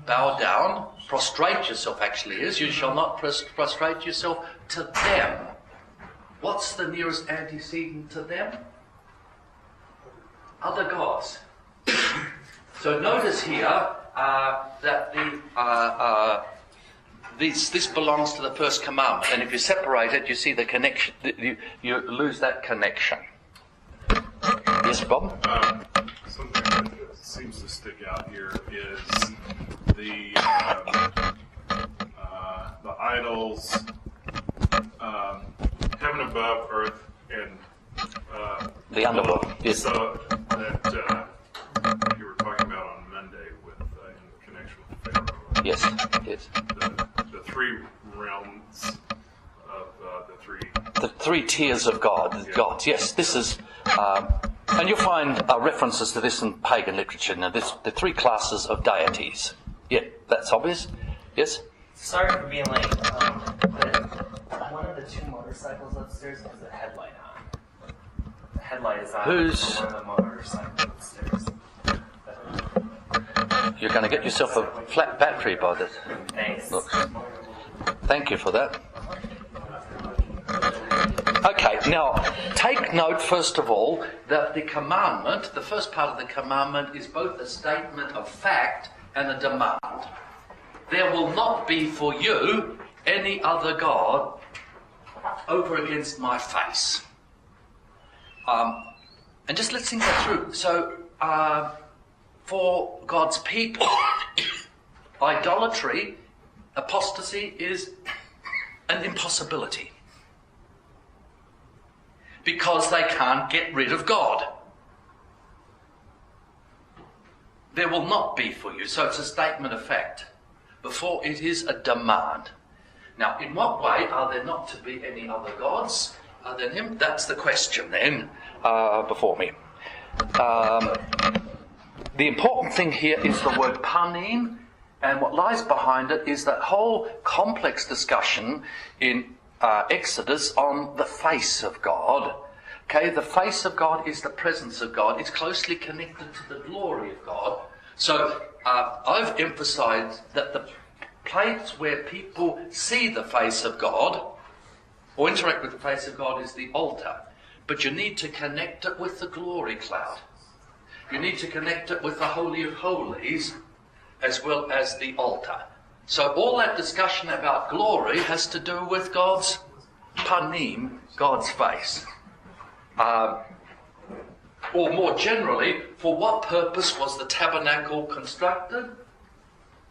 bow down. Prostrate yourself actually is. You shall not prostrate yourself to them. What's the nearest antecedent to them? Other gods. So notice here that this belongs to the first commandment, and if you separate it, you see the connection. You lose that connection. Yes, Bob? Something that seems to stick out here is the idols, heaven above, earth, and the underworld. Yes. So that you were talking about on Monday with in connection with Pharaoh. Yes. Yes. The three realms of the three. The three tiers of God. Yeah. Gods. Yes. This is. And you'll find references to this in pagan literature. Now, the three classes of deities. Yeah, that's obvious. Yes? Sorry for being late, but one of the two motorcycles upstairs has a headlight on. The headlight is on Who's- for one of the motorcycles upstairs. You're going to get yourself a flat battery by this. Thanks. Look. Thank you for that. Okay, now, take note, first of all, that the commandment, the first part of the commandment, is both a statement of fact and a demand. There will not be for you any other God over against my face. And just let's think that through. So, for God's people, idolatry, apostasy is an impossibility. Because they can't get rid of God. There will not be for you. So it's a statement of fact. Before it is a demand. Now, in what way are there not to be any other gods than him? That's the question then before me. The important thing here is the word panim, and what lies behind it is that whole complex discussion in Exodus on the face of God. Okay, the face of God is the presence of God. It's closely connected to the glory of God. So I've emphasized that the place where people see the face of God or interact with the face of God is the altar. But you need to connect it with the glory cloud. You need to connect it with the Holy of Holies as well as the altar. So all that discussion about glory has to do with God's panim, God's face. Or more generally, for what purpose was the tabernacle constructed?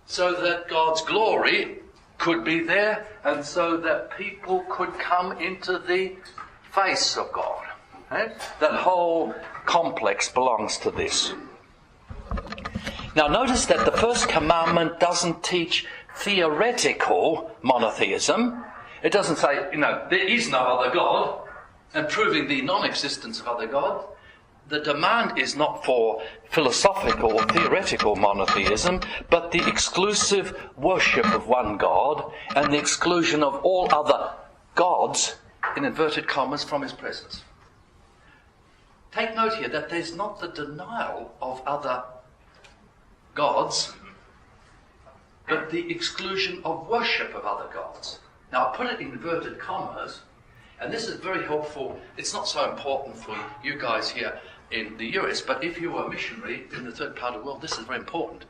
So that God's glory could be there, and so that people could come into the face of God. Okay? That whole complex belongs to this. Now notice that the first commandment doesn't teach theoretical monotheism. It doesn't say, there is no other God, and proving the non-existence of other gods. The demand is not for philosophical or theoretical monotheism, but the exclusive worship of one God and the exclusion of all other gods, in inverted commas, from his presence. Take note here that there's not the denial of other gods, but the exclusion of worship of other gods. Now, I put it in inverted commas, and this is very helpful. It's not so important for you guys here in the US, but if you were a missionary in the third part of the world, this is very important.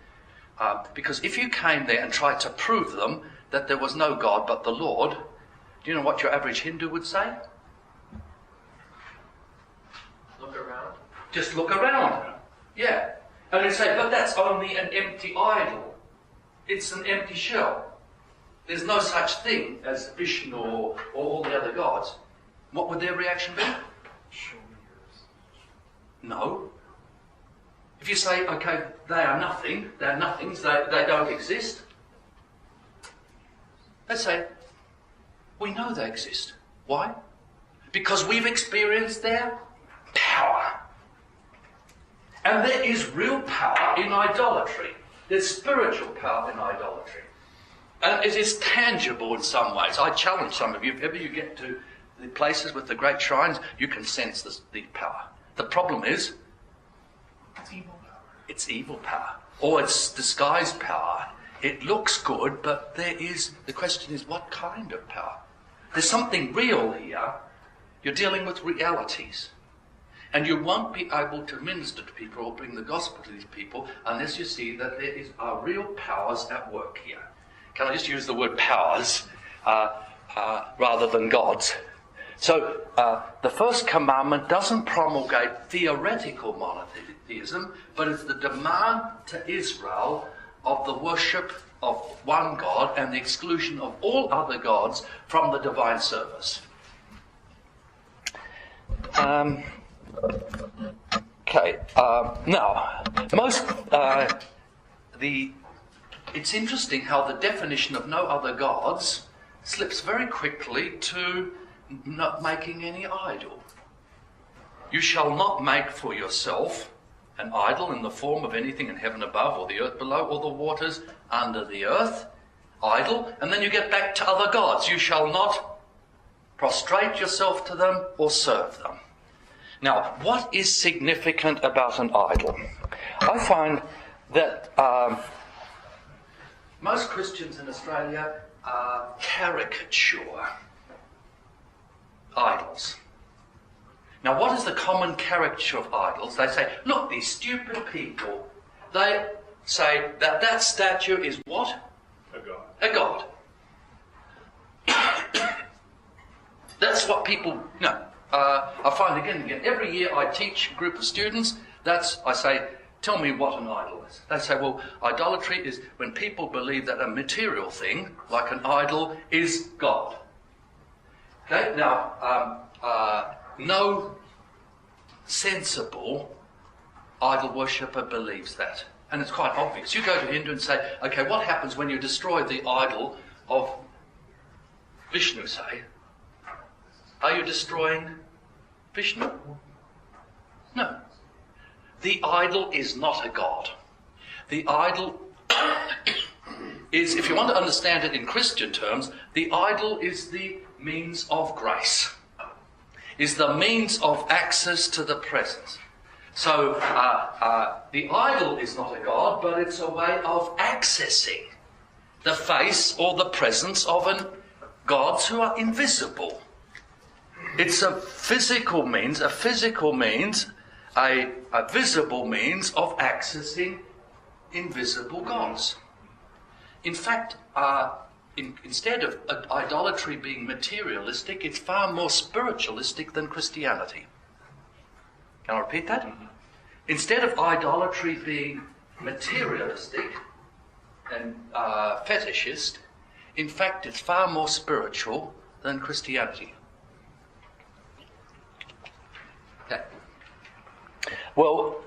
Because if you came there and tried to prove them that there was no God but the Lord, do you know what your average Hindu would say? Look around. Just look around. Yeah. And they'd say, but that's only an empty idol. It's an empty shell. There's no such thing as Vishnu or all the other gods. What would their reaction be? No. If you say, okay, they are nothing, they're nothings, they don't exist, they say, we know they exist. Why? Because we've experienced their power. And there is real power in idolatry. There's spiritual power in idolatry. And it is tangible in some ways. I challenge some of you, if ever you get to the places with the great shrines, you can sense the power. The problem is, it's evil power. It's evil power. Or it's disguised power. It looks good, but the question is, what kind of power? There's something real here. You're dealing with realities. And you won't be able to minister to people or bring the gospel to these people unless you see that there are real powers at work here. Can I just use the word powers rather than gods? So the first commandment doesn't promulgate theoretical monotheism, but it's the demand to Israel of the worship of one God and the exclusion of all other gods from the divine service. Okay. Now, it's interesting how the definition of no other gods slips very quickly to not making any idol. You shall not make for yourself an idol in the form of anything in heaven above or the earth below or the waters under the earth. Idol. And then you get back to other gods. You shall not prostrate yourself to them or serve them. Now, what is significant about an idol? I find that most Christians in Australia caricature idols. Now, what is the common caricature of idols? They say, look, these stupid people, they say that statue is what? A god. A god. That's what people know. I find again and again, every year I teach a group of students, I say, tell me what an idol is. They say, well, idolatry is when people believe that a material thing, like an idol, is God. Okay, now, no sensible idol worshipper believes that. And it's quite obvious. You go to Hindu and say, okay, what happens when you destroy the idol of Vishnu, say? Are you destroying Vishnu? No. The idol is not a god. The idol is, if you want to understand it in Christian terms, the idol is the means of grace, is the means of access to the presence. So the idol is not a god, but it's a way of accessing the face or the presence of gods who are invisible. It's a physical means, a visible means of accessing invisible gods. In fact, instead of idolatry being materialistic, it's far more spiritualistic than Christianity. Can I repeat that? Instead of idolatry being materialistic and fetishist, in fact it's far more spiritual than Christianity. Okay. Well,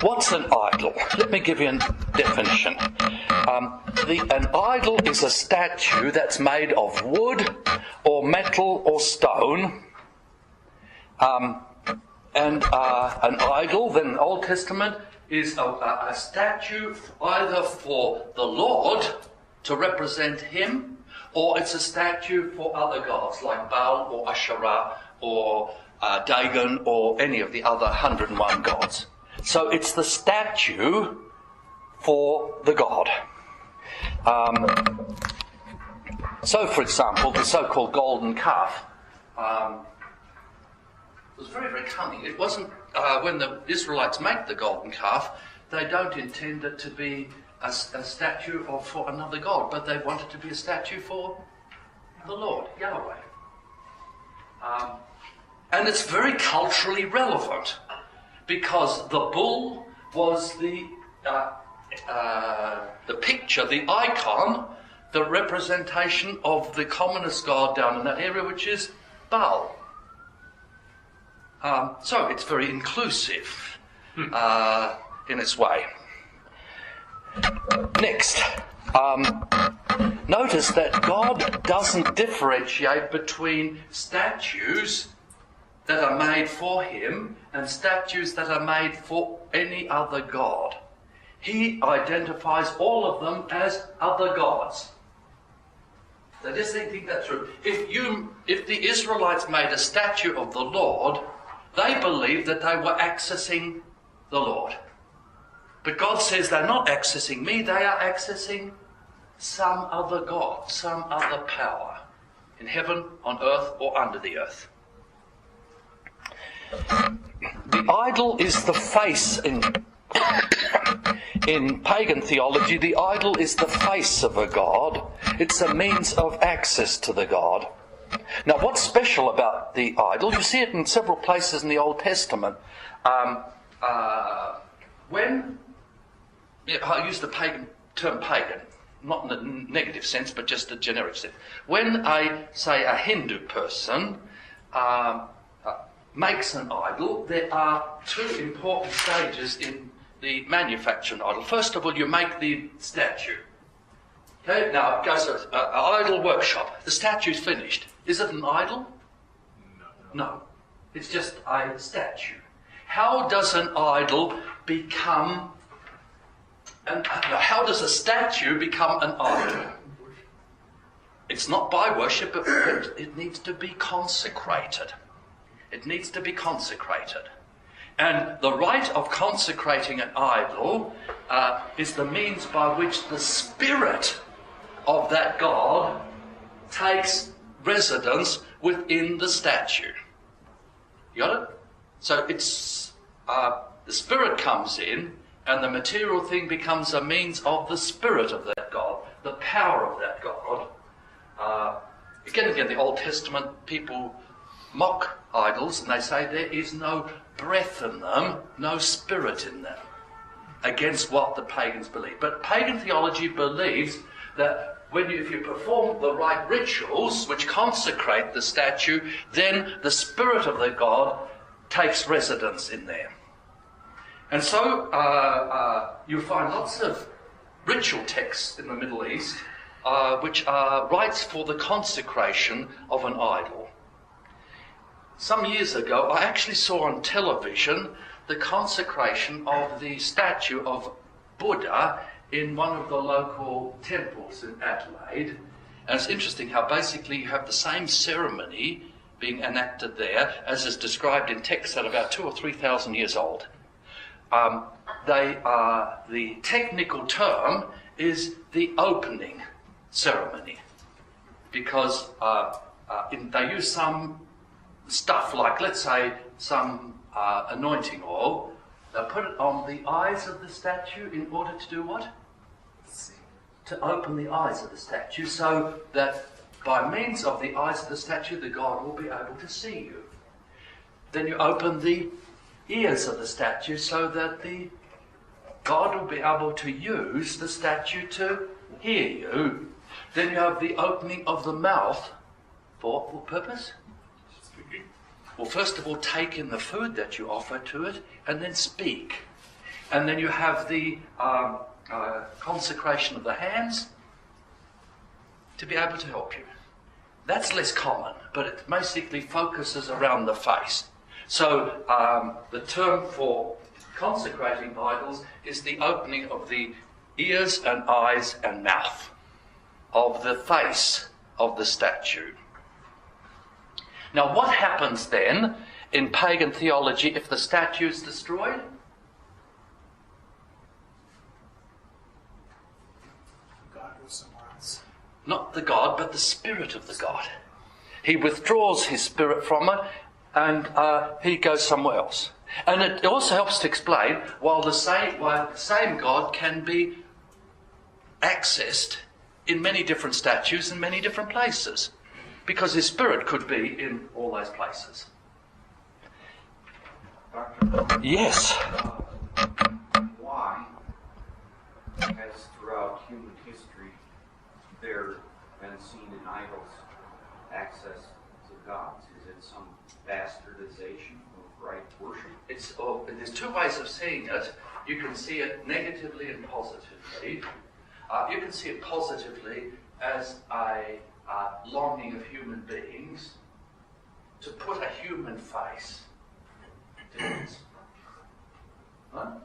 what's an idol? Let me give you a definition. An idol is a statue that's made of wood or metal or stone. And an idol, then Old Testament, is a statue either for the Lord to represent him, or it's a statue for other gods like Baal or Asherah or Dagon or any of the other 101 gods. So it's the statue for the god. So, for example, the so-called golden calf was very, very cunning. It wasn't, when the Israelites make the golden calf, they don't intend it to be a statue for another god, but they want it to be a statue for the Lord, Yahweh. And it's very culturally relevant, because the bull was the picture, the icon, the representation of the commonest god down in that area, which is Baal. So it's very inclusive in its way. Next, notice that God doesn't differentiate between statues that are made for him and statues that are made for any other god. He identifies all of them as other gods. So just think that through. If the Israelites made a statue of the Lord, they believed that they were accessing the Lord. But God says they're not accessing me, they are accessing some other God, some other power, in heaven, on earth, or under the earth. The idol is the face in pagan theology. The idol is the face of a god. It's a means of access to the god. Now, what's special about the idol? You see it in several places in the Old Testament. When I use the term pagan, not in the negative sense, but just the generic sense. When a Hindu person makes an idol, there are two important stages in the manufacture of an idol. First of all, you make the statue. Okay, now it goes to an idol workshop. The statue's finished. Is it an idol? No. It's just a statue. How does an idol become how does a statue become an idol? It's not by worship, but it needs to be consecrated. It needs to be consecrated. And the rite of consecrating an idol is the means by which the spirit of that god takes residence within the statue. You got it? So it's the spirit comes in, and the material thing becomes a means of the spirit of that God, the power of that God. Again, the Old Testament people mock idols, and they say there is no breath in them, no spirit in them, against what the pagans believe. But pagan theology believes that if you perform the right rituals which consecrate the statue, then the spirit of the god takes residence in there. And so you find lots of ritual texts in the Middle East which are rites for the consecration of an idol. Some years ago, I actually saw on television the consecration of the statue of Buddha in one of the local temples in Adelaide. And it's interesting how basically you have the same ceremony being enacted there as is described in texts that are about 2,000 or 3,000 years old. The technical term is the opening ceremony, because they use some stuff like, let's say, some anointing oil. They put it on the eyes of the statue in order to do what? To open the eyes of the statue, so that by means of the eyes of the statue, the god will be able to see you. Then you open the ears of the statue so that the God will be able to use the statue to hear you. Then you have the opening of the mouth. For what purpose? Speaking. Well, first of all, take in the food that you offer to it, and then speak. And then you have the consecration of the hands to be able to help you. That's less common, but it basically focuses around the face. So the term for consecrating idols is the opening of the ears and eyes and mouth of the face of the statue. Now, what happens then in pagan theology if the statue is destroyed? God goes somewhere else. Not the God, but the spirit of the God. He withdraws his spirit from it and he goes somewhere else. And it also helps to explain why the same God can be accessed in many different statues in many different places. Because his spirit could be in all those places. Yes. Why, as throughout human history, there been seen in idols access to gods? Is it some bastardization of right worship? There's two ways of seeing it. You can see it negatively and positively. You can see it positively as a longing of human beings to put a human face to things. Right?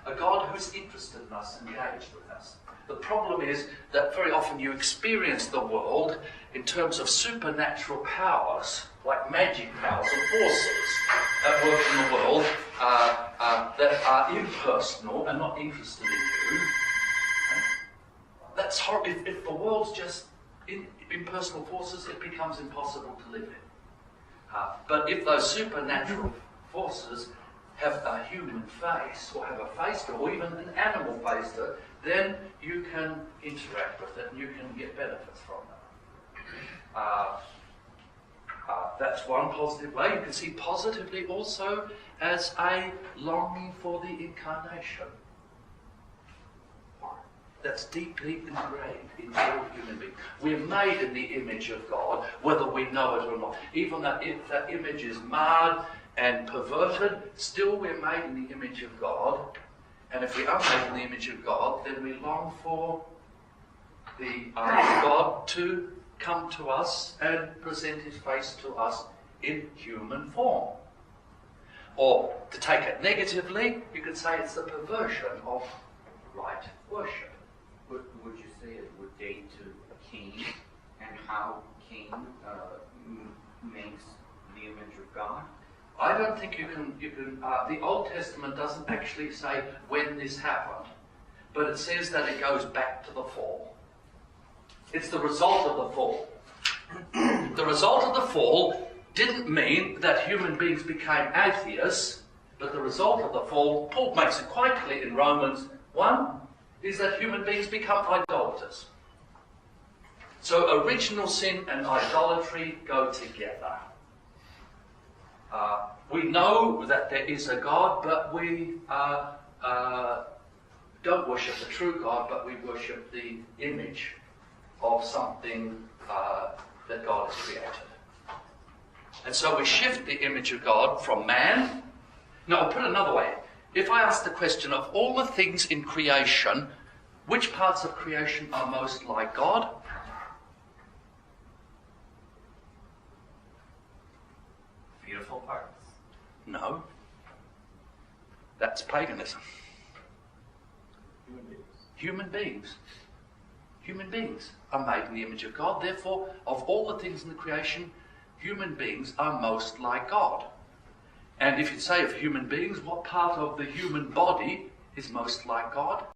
A God who's interested in us, engaged with us. The problem is that very often you experience the world in terms of supernatural powers, like magic powers and forces that work in the world that are impersonal and not interested in you. That's horrible. If the world's just impersonal forces, it becomes impossible to live in. But if those supernatural forces have a human face, or have a face to it, or even an animal face to it, then you can interact with it and you can get benefits from it. That's one positive way. You can see positively also as a longing for the incarnation. That's deeply ingrained in all human beings. We're made in the image of God, whether we know it or not. Even if that image is marred and perverted, still we're made in the image of God. And if we are made in the image of God, then we long for the God to come to us and present his face to us in human form. Or to take it negatively, you could say it's the perversion of right worship. Would you say it would date to Cain and how Cain makes the image of God? I don't think you can. The Old Testament doesn't actually say when this happened, but it says that it goes back to the fall. It's the result of the fall. The result of the fall didn't mean that human beings became atheists, but the result of the fall, Paul makes it quite clear in Romans 1, is that human beings become idolaters. So original sin and idolatry go together. We know that there is a God, but we don't worship the true God, but we worship the image of something that God has created. And so we shift the image of God from man. Now, I'll put it another way. If I ask the question of all the things in creation, which parts of creation are most like God? Beautiful parts. No. That's paganism. Human beings. Human beings are made in the image of God. Therefore, of all the things in the creation, human beings are most like God. And if you say of human beings, what part of the human body is most like God?